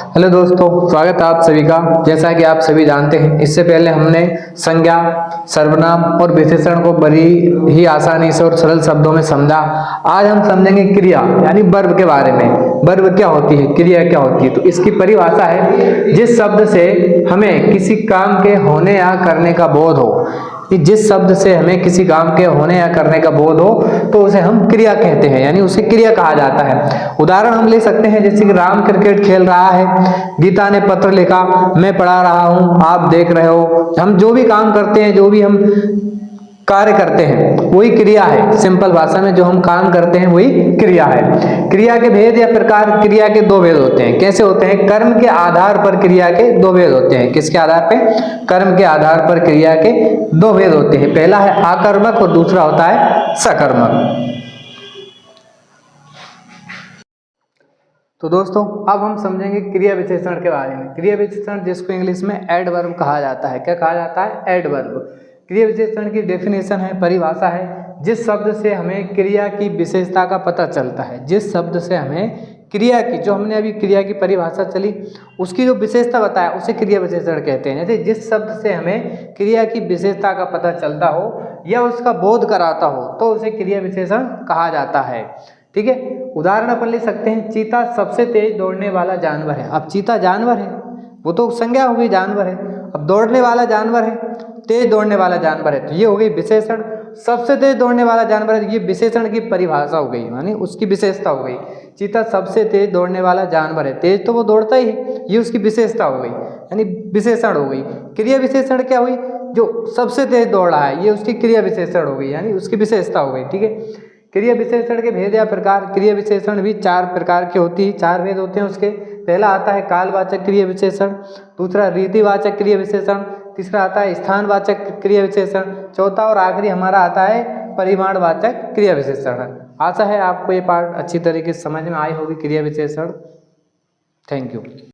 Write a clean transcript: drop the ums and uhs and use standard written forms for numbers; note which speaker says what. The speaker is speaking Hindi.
Speaker 1: हेलो दोस्तों, स्वागत है आप सभी का। जैसा कि आप सभी जानते हैं, इससे पहले हमने संज्ञा, सर्वनाम और विशेषण को बड़ी ही आसानी से और सरल शब्दों में समझा। आज हम समझेंगे क्रिया यानी वर्ब के बारे में। वर्ब क्या होती है, क्रिया क्या होती है। तो इसकी परिभाषा है, जिस शब्द से हमें किसी काम के होने या करने का बोध हो, कि जिस शब्द से हमें किसी काम के होने या करने का बोध हो तो उसे हम क्रिया कहते हैं, यानी उसे क्रिया कहा जाता है। उदाहरण हम ले सकते हैं, जैसे कि राम क्रिकेट खेल रहा है, गीता ने पत्र लिखा, मैं पढ़ा रहा हूं, आप देख रहे हो। हम जो भी काम करते हैं, जो भी हम कार्य करते हैं, वही क्रिया है। सिंपल भाषा में जो हम काम करते हैं वही क्रिया है। क्रिया के भेद या प्रकार, क्रिया के दो भेद होते हैं। कैसे होते हैं? कर्म के आधार पर क्रिया के दो भेद होते हैं। किसके आधार पे? कर्म के आधार पर क्रिया के दो भेद होते हैं। पहला है आकर्मक और दूसरा होता है सकर्मक। तो दोस्तों, अब हम समझेंगे क्रिया विशेषण के बारे में। क्रिया विशेषण जिसको इंग्लिश में एडवर्ब कहा जाता है। क्या कहा जाता है? एडवर्ब। क्रिया विशेषण की डेफिनेशन है, परिभाषा है, जिस शब्द से हमें क्रिया की विशेषता का पता चलता है। जिस शब्द से हमें क्रिया की, जो हमने अभी क्रिया की परिभाषा चली, उसकी जो विशेषता बताया उसे क्रिया विशेषण कहते हैं। जैसे जिस शब्द से हमें क्रिया की विशेषता का पता चलता हो या उसका बोध कराता हो तो उसे क्रिया विशेषण कहा जाता है। ठीक है, उदाहरण अपन ले सकते हैं, चीता सबसे तेज दौड़ने वाला जानवर है। अब चीता जानवर है, वो तो संज्ञा हो गई, जानवर है। अब दौड़ने वाला जानवर है, तेज दौड़ने वाला जानवर है, तो ये हो गई विशेषण। सबसे तेज दौड़ने वाला जानवर है, ये विशेषण की परिभाषा हो गई, यानी उसकी विशेषता हो गई। चीता सबसे तेज दौड़ने वाला जानवर है, तेज तो वो दौड़ता ही है, ये उसकी विशेषता हो गई, यानी विशेषण हो गई। क्रिया विशेषण क्या हुई? जो सबसे तेज दौड़ रहा है, ये उसकी क्रिया विशेषण हो गई, यानी उसकी विशेषता हो गई। ठीक है, क्रिया विशेषण के भेद या प्रकार। क्रिया विशेषण भी चार प्रकार की होती है, चार भेद होते हैं उसके। पहला आता है कालवाचक क्रिया विशेषण, दूसरा रीतिवाचक क्रिया विशेषण, तीसरा आता है स्थानवाचक क्रिया विशेषण, चौथा और आखिरी हमारा आता है परिमाणवाचक क्रिया विशेषण। आशा है आपको ये पार्ट अच्छी तरीके से समझ में आई होगी, क्रिया विशेषण। Thank you.